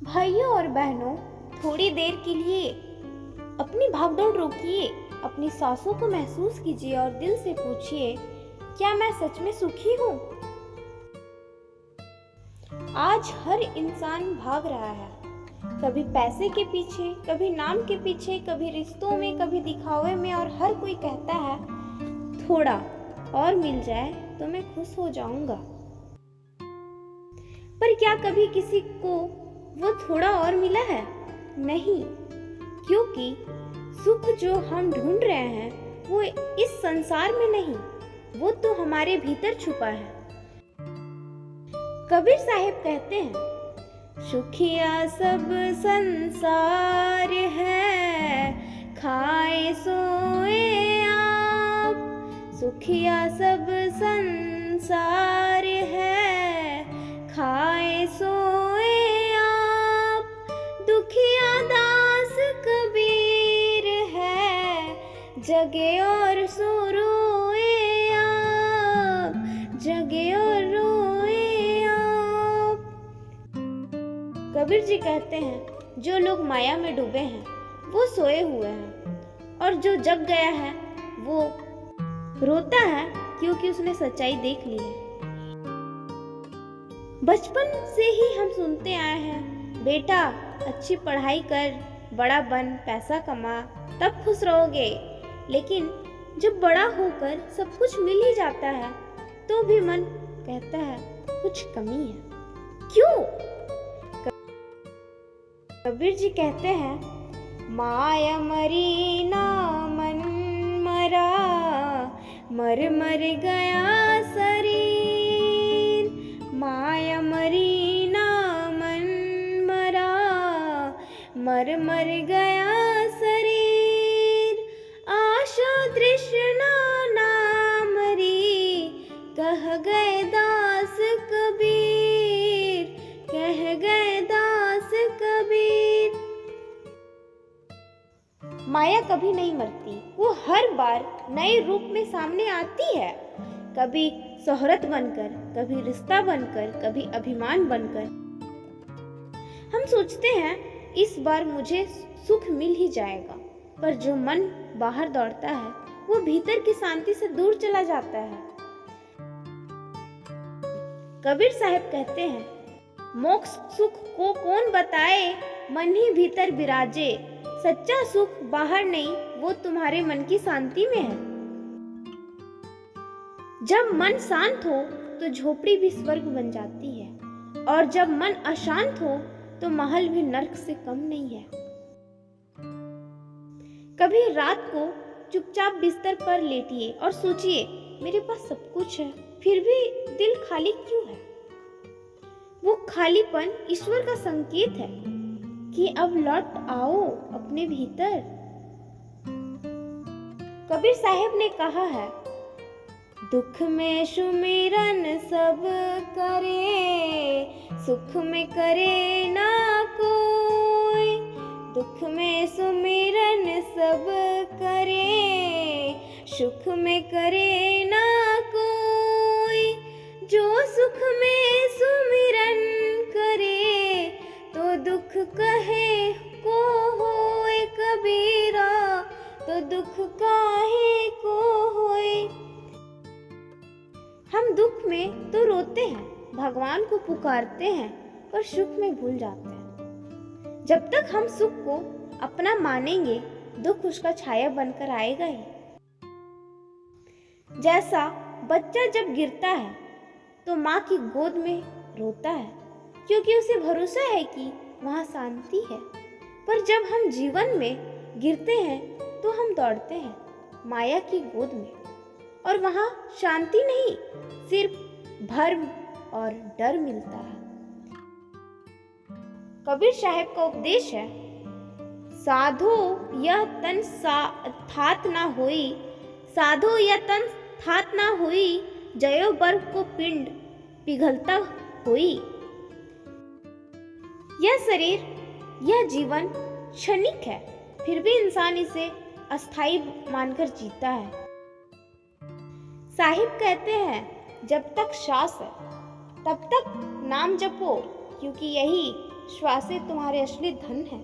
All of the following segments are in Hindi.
भाइयों और बहनों, थोड़ी देर के लिए अपनी भागदौड़ रोकिए, अपनी सांसों को महसूस कीजिए और दिल से पूछिए, क्या मैं सच में सुखी हूँ? आज हर इंसान भाग रहा है, कभी पैसे के पीछे, कभी नाम के पीछे, कभी रिश्तों में, कभी दिखावे में, और हर कोई कहता है थोड़ा और मिल जाए तो मैं खुश हो जाऊंगा। पर क्या कभी किसी को वो थोड़ा और मिला है? नहीं, क्योंकि सुख जो हम ढूंढ रहे हैं वो इस संसार में नहीं, वो तो हमारे भीतर छुपा है। कबीर साहिब कहते हैं, सुखिया सब संसार है, खाए सोए आप। सुखिया सब संसार है, खाए सोए आप। दुखिया दास कबीर है, जगे और सो रोए आप, जगे और रोए आप। कबीर जी कहते हैं, जो लोग माया में डूबे हैं वो सोए हुए हैं, और जो जग गया है वो रोता है क्योंकि उसने सच्चाई देख ली है। बचपन से ही हम सुनते आए हैं, बेटा अच्छी पढ़ाई कर, बड़ा बन, पैसा कमा, तब खुश रहोगे। लेकिन जब बड़ा होकर सब कुछ मिल ही जाता है तो भी मन कहता है कुछ कमी है। क्यों? कबीर जी कहते हैं, माया मरी ना मन मरा, मर मर गया शरीर। माया मरी ना मन मरा, मर मर गया शरीर। आशा तृष्णा ना मरी, कह गए दास कबीर, कह गए दास कबीर। माया कभी नहीं मरती, वो हर बार नए रूप में सामने आती है, कभी शोहरत बनकर, कभी रिश्ता बनकर, कभी अभिमान बनकर। हम सोचते हैं इस बार मुझे सुख मिल ही जाएगा, पर जो मन बाहर दौड़ता है वो भीतर की शांति से दूर चला जाता है। कबीर साहब कहते हैं, मोक्ष सुख को कौन बताए, मन ही भीतर विराजे। सच्चा सुख बाहर नहीं, वो तुम्हारे मन की शांति में है। जब मन शांत हो तो झोपड़ी भी स्वर्ग बन जाती है, और जब मन अशांत हो तो महल भी नर्क से कम नहीं है। कभी रात को चुपचाप बिस्तर पर लेटिए और सोचिए, मेरे पास सब कुछ है, फिर भी दिल खाली क्यों है? वो खालीपन ईश्वर का संकेत है कि अब लौट आओ अपने भीतर। कबीर साहब ने कहा है, दुख में सुमिरन सब करे, सुख में करे ना कोई। दुख में सुमिरन सब करे, सुख में करे ना कोई। जो सुख में सुमिरन करे, तो दुख कहे को होए कबीरा, तो दुख काहे को होए। हम दुख में तो रोते हैं, भगवान को पुकारते हैं, पर सुख में भूल जाते हैं। जब तक हम सुख को अपना मानेंगे, दुख उसका छाया बनकर आएगा ही। जैसा बच्चा जब गिरता है तो माँ की गोद में रोता है, क्योंकि उसे भरोसा है कि वहाँ शांति है। पर जब हम जीवन में गिरते हैं तो हम दौड़ते हैं माया की गोद में, और वहाँ शांति नहीं, सिर्फ भर्म और डर मिलता है। कबीर साहब का उपदेश है, साधो यह तन थात ना होई, साधो यह तन थात ना होई, जयो बर्फ को पिंड पिघलता होई। यह शरीर, यह जीवन क्षणिक है, फिर भी इंसान इसे अस्थायी मानकर जीता है। साहिब कहते हैं, जब तक श्वास है तब तक नाम जपो, क्योंकि यही श्वासें तुम्हारे असली धन है।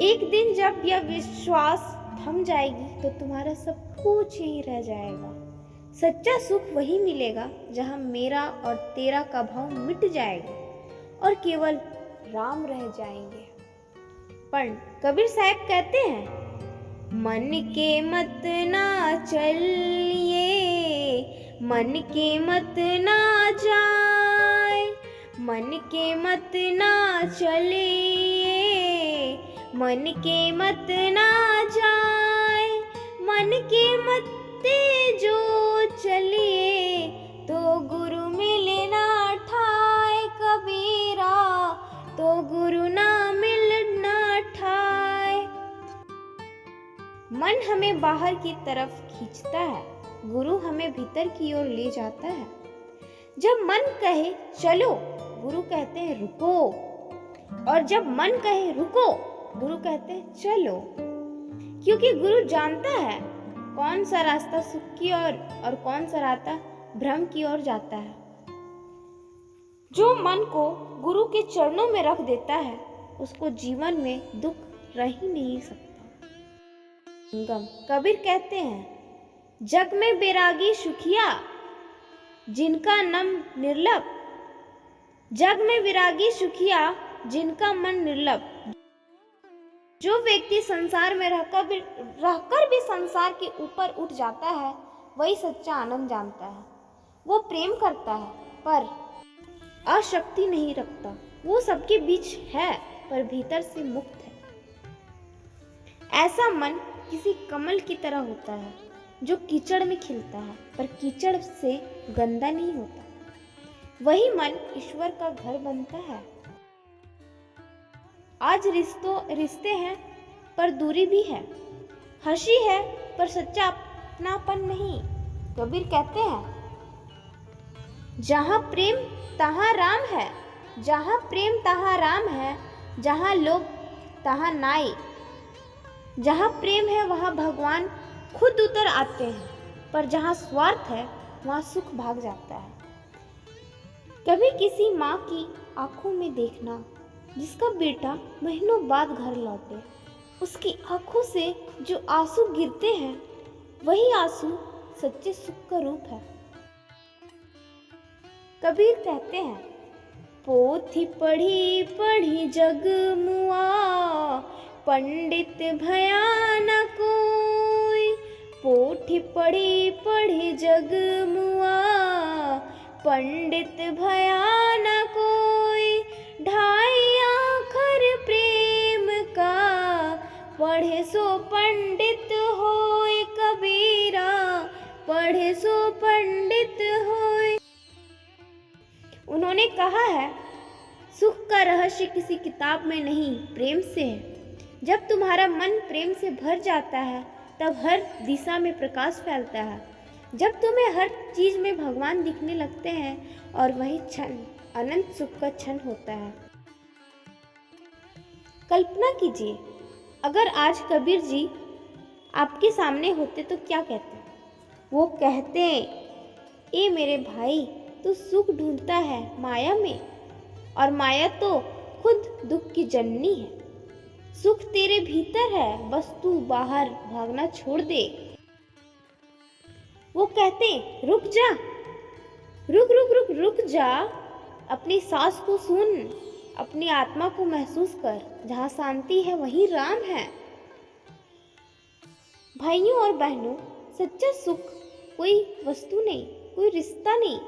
एक दिन जब यह विश्वास थम जाएगी तो तुम्हारा सब कुछ यहीं रह जाएगा। सच्चा सुख वही मिलेगा जहां मेरा और तेरा का भाव मिट जाएगा और केवल राम रह जाएंगे। पर कबीर साहब कहते हैं, मन के मत ना चलिए, मन के मत ना जाए, मन के मत ना चलिए, मन के मत ना जाए, मन के मत जो चलिए तो गुरु मिले ना ठाए कबीरा, तो गुरु ना मिल ना ठाए। मन हमें बाहर की तरफ खींचता है, गुरु हमें भीतर की ओर ले जाता है। जब मन कहे चलो, गुरु कहते हैं रुको, और जब मन कहे रुको, गुरु कहते हैं चलो। क्योंकि गुरु जानता है कौन सा रास्ता सुख की ओर और कौन सा रास्ता भ्रम की ओर जाता है। जो मन को गुरु के चरणों में रख देता है उसको जीवन में दुख रह ही नहीं सकता। कबीर कहते हैं, जग में बैरागी सुखिया जिनका नम निर्लभ, जग में विरागी सुखिया जिनका मन निर्लभ। जो व्यक्ति संसार में रहकर भी संसार के ऊपर उठ जाता है वही सच्चा आनंद जानता है। वो प्रेम करता है पर आसक्ति नहीं रखता। वो सबके बीच है पर भीतर से मुक्त है। ऐसा मन किसी कमल की तरह होता है जो कीचड़ में खिलता है पर कीचड़ से गंदा नहीं होता। वही मन ईश्वर का घर बनता है। आज रिश्ते हैं पर दूरी भी है, हंसी है पर सच्चा अपनापन नहीं। कबीर कहते हैं, जहाँ प्रेम तहाँ राम है, जहाँ प्रेम तहाँ राम है, जहाँ लोग तहाँ नाई। जहाँ प्रेम है वहाँ भगवान खुद उतर आते हैं, पर जहाँ स्वार्थ है वहाँ सुख भाग जाता है। कभी किसी माँ की आंखों में देखना जिसका बेटा महीनों बाद घर लौटे, उसकी आंखों से जो आंसू गिरते हैं वही आंसू सच्चे सुख का रूप है। कबीर कहते हैं, पोथी पढ़ी पढ़ी जग मुआ, पंडित भया न कोई। पोथी पढ़ी पढ़ी जग मुआ, पंडित भया न कोई। ढाई आखर प्रेम का, पढ़े सो पंडित होए कबीरा, पढ़े सो पंडित होए। उन्होंने कहा है, सुख का रहस्य किसी किताब में नहीं, प्रेम से है। जब तुम्हारा मन प्रेम से भर जाता है तब हर दिशा में प्रकाश फैलता है। जब तुम्हें हर चीज में भगवान दिखने लगते हैं और वही क्षण अनंत सुख का क्षण होता है। कल्पना कीजिए, अगर आज कबीर जी आपके सामने होते तो क्या कहते? वो कहते, ए मेरे भाई, तू सुख ढूंढता है माया में, और माया तो खुद दुख की जननी है। सुख तेरे भीतर है, बस तू बाहर भागना छोड़ दे। वो कहते, रुक जा, रुक रुक रुक रुक जा, अपनी सांस को सुन, अपनी आत्मा को महसूस कर। जहाँ शांति है वहीं राम है। भाइयों और बहनों, सच्चा सुख कोई वस्तु नहीं, कोई रिश्ता नहीं,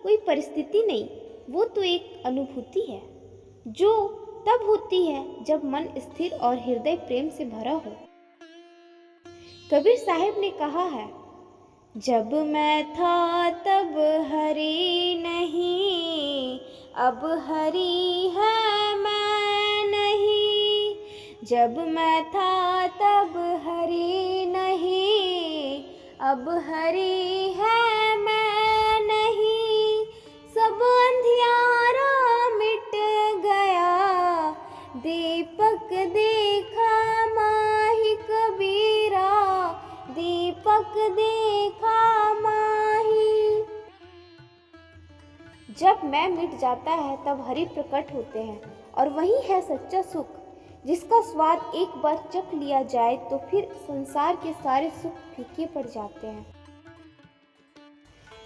कोई परिस्थिति नहीं, वो तो एक अनुभूति है जो तब होती है जब मन स्थिर और हृदय प्रेम से भरा हो। कबीर साहब ने कहा है, जब मैं था तब हरि नहीं, अब हरि है मैं नहीं। जब मैं था तब हरि नहीं, अब हरि है मैं नहीं। सब अंधियारा मिट गया, दीपक देखा माही कबीरा, दीपक देखा माही। जब मैं मिट जाता है तब हरि प्रकट होते हैं, और वही है सच्चा सुख, जिसका स्वाद एक बार चख लिया जाए तो फिर संसार के सारे सुख फीके पड़ जाते हैं।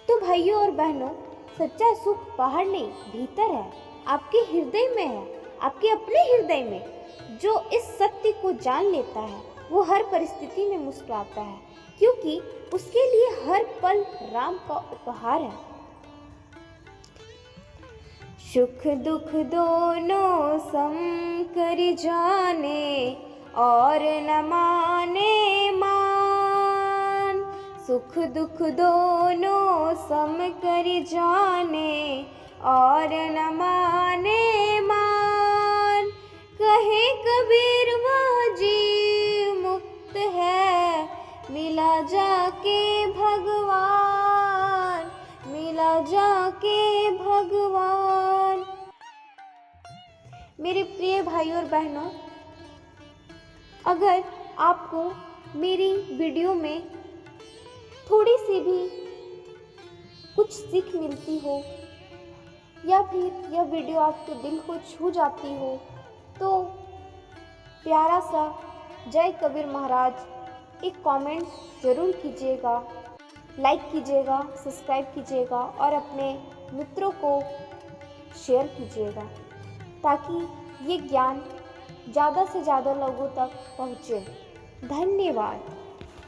तो भाइयों और बहनों, सच्चा सुख बाहर नहीं भीतर है, आपके हृदय में है, आपके अपने हृदय में। जो इस सत्य को जान लेता है वो हर परिस्थिति में मुस्कुराता है, क्योंकि उसके लिए हर पल राम का उपहार है। सुख दुख दोनों सम कर जाने और न माने मान। सुख दुख दोनों सम कर जाने और न माने मान। कहे कबीर वह जीव मुक्त है, मिला जाके भगवान, मिला जाके भगवान। मेरे प्रिय भाइयों और बहनों, अगर आपको मेरी वीडियो में थोड़ी सी भी कुछ सीख मिलती हो, या फिर यह वीडियो आपके दिल को छू जाती हो, तो प्यारा सा जय कबीर महाराज एक कमेंट ज़रूर कीजिएगा, लाइक कीजिएगा, सब्सक्राइब कीजिएगा और अपने मित्रों को शेयर कीजिएगा, ताकि ये ज्ञान ज़्यादा से ज़्यादा लोगों तक पहुँचे। धन्यवाद।